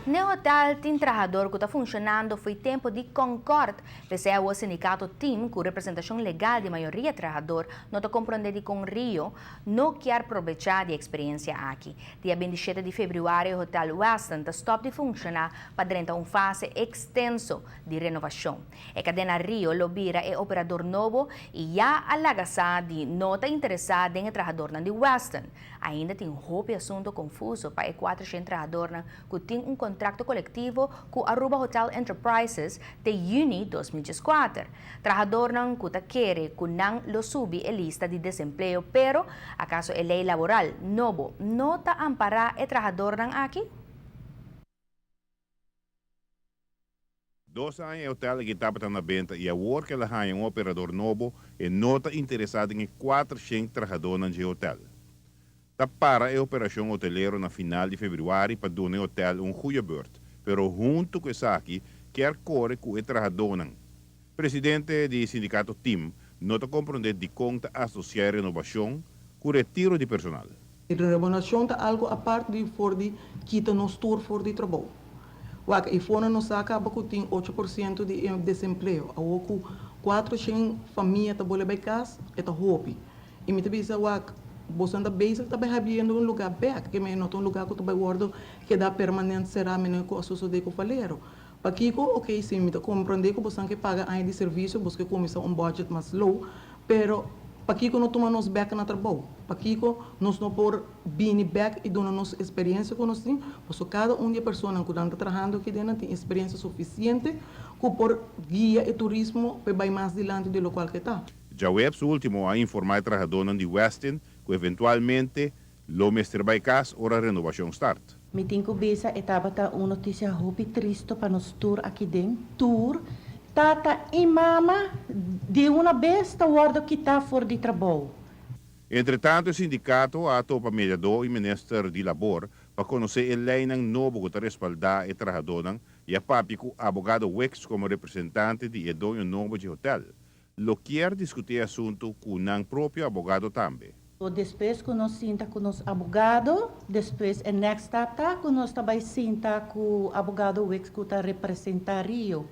No hotel tem trabalhador que está funcionando foi tempo de Concord, pese ao sindicato TIM, com representação legal de maioria trabalhador, não está compreendendo com Rio, não quer aproveitar a experiência aqui. Dia 27 de fevereiro, o Hotel Westin está stop de funcionar para durante uma fase extenso de renovação. A cadena Rio Lobira é operador novo e já alagaça de nota interessada em trabalhador de Westin. Ainda tem roupa e assunto confuso para 400 trabalhadores que tem contrato coletivo com a Aruba Hotel Enterprises de junho de 2024. Trabalhador não que quer que não lo subi a lista de desemprego, pero acaso a lei laboral novo não está amparar o trabalhador aqui? 2 anos o hotel que estava na venda e agora que ela tem um operador novo e não está interessado em 400 trabalhadores no hotel. Está para a operação hoteleira na final de fevereiro para dar ao hotel um goede beurt. Pero junto com isso aqui, quer correr com o trabalhador. Presidente do sindicato TIM não está compreendendo de conta associar renovação com o retiro de personal. A renovação é algo a parte de for de quita nos tour for de trabalho. E fora nos acaba que tem 8% de desemprego. A oco 400 famílias tá boleh casa é tá hope. E me bisa você anda basic também havendo um lugar back, que me não um lugar que tu vai guardar que dá permanente será menino com a sociedade com faleiro. Para que ok, sim, me compreender que você que paga aí de serviço, você começa um budget mais low, pero para que não toma nos back na trabalho, para que nós não por bini back e dona nos experiência que nós temos, porque cada de pessoa que está trabalhando aqui dentro tem experiência suficiente que por guia e turismo para ir mais adiante do local que está. Já o último a informar trabalhadores de Westin que eventualmente lo mestre vai casa ou a renovação start. Me tenho bisa etapa uma notícia rupi triste para nos tour aqui dentro. Tour tata e mama de uma besta guarda que está fora de trabalho. Entretanto, o sindicato a topa mediador e ministro de labor para conhecer a lei novo que está respaldar e trabalhador e a papi com abogado Wex como representante de edonho novo de hotel. Lo quer discutir assunto com o próprio abogado também. Depois que nós sinta com os abogados, depois a next step tá que nós também sinta com o abogado que está representando Rio.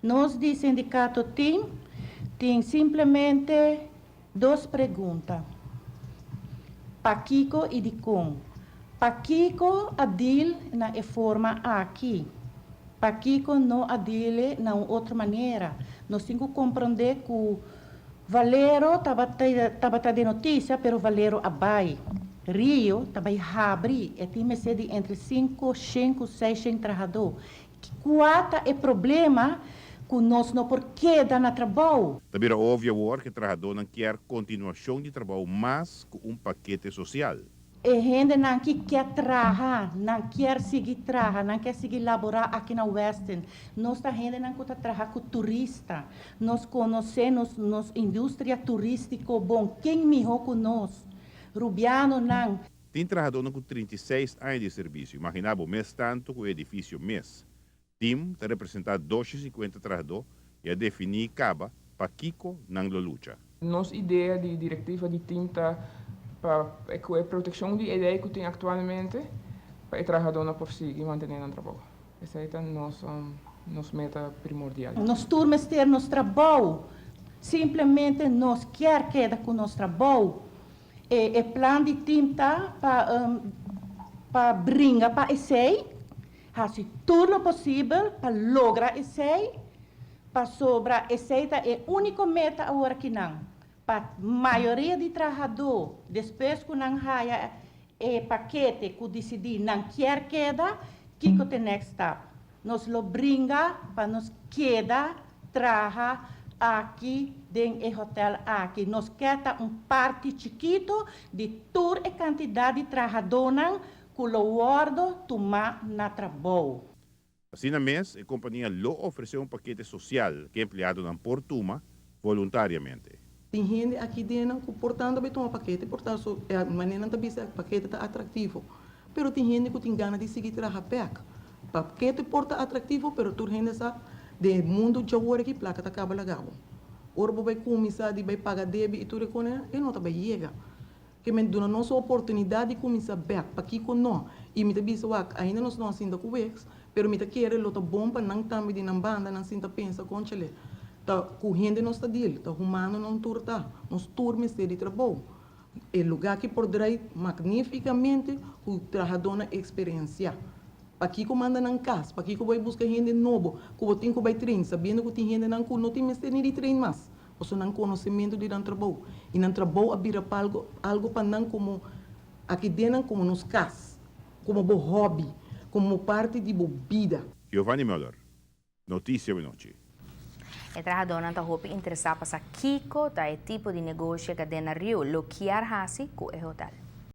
Nós do sindicato tem simplesmente 2 perguntas. Paquico e de com. Paquico adil na forma aqui. Paquico não adile na outra maneira. Nós temos que compreender que o Valero estava de notícia, pero Valero abai. Rio também abre, e tem de entre 5, 6 trabalhadores. Qual é o problema que nós não porque dá na trabalho? Também é óbvio que o trabalhador não quer continuação de trabalho, mas com um paquete social. E gente não quer trabalhar, não quer seguir trabalhar, não quer seguir laborar aqui na Westin. Nossa gente não quer trabalhar com turista. Nós conhecemos nossa indústria turística bom. Quem melhor que nós? Rubiano não. Tem trabalhador com 36 anos de serviço. Imaginava o mês tanto com o edifício mês. TIM está representado 250 trabalhadores e a definir caba para Kiko não luta. Nossa ideia de diretiva de TIM está para a proteção de ideia que tem atualmente para o trabalhador por si e manter no trabalho. Essa é a nossa meta primordial. Nós turmas ter nosso trabalho, simplesmente nós quer quedar com nosso trabalho. E plano de TIM tá para brincar para esse, fazer tudo possível para lograr esse, para sobrar esse é a única meta agora que não. Para a maioria de trabalhadores, depois que não há paquete que decidir não quer quedar, que é o next step? Nós lo brinca para nós quedar, trabalhar aqui dentro do hotel aqui. Nós queremos parte chiquito de toda a quantidade de trabalhadores que o guardo tomar na trabalho. Assim na mês, a companhia lo ofereceu um paquete social que é empregado na Portuma voluntariamente. Tem gente aqui dentro que, portanto, vai tomar paquete, portanto, a maneira de ver o paquete está atrativo. Mas tem gente que tem ganas de seguir trabalhando. Paquete porta atrativo, mas tem gente que do mundo de agora que placa está acaba legal. Ora, vai começar a pagar débito e tudo com ele, e não está chega. Que me dá nossa oportunidade de começar a ver, para que não. E me bisa wak, ainda nós não sinta com ex, pero me querer lota bom para não também de na banda, não sinta pensa com chile. Tá correndo nós tá dele, tá humano não turta, nós turmes de trabalho. É lugar que poderá magnificamente o trabalhador na experiência. Aqui que manda na casa, aqui que vai buscar gente novo, que eu tenho que vai treinar, sabendo que tem gente não tem mais nem de treinar mais. Ou não conhecimento de trabalho. E no trabalho abrir algo para não como aqui dentro como nos cas, como bo hobby, como parte de vida. Giovanni Müller, Notícia Noite. O trabalhador não está interessado para Kiko, tá é tipo de negócio que dentro do Rio, lo que hasi com o hotel.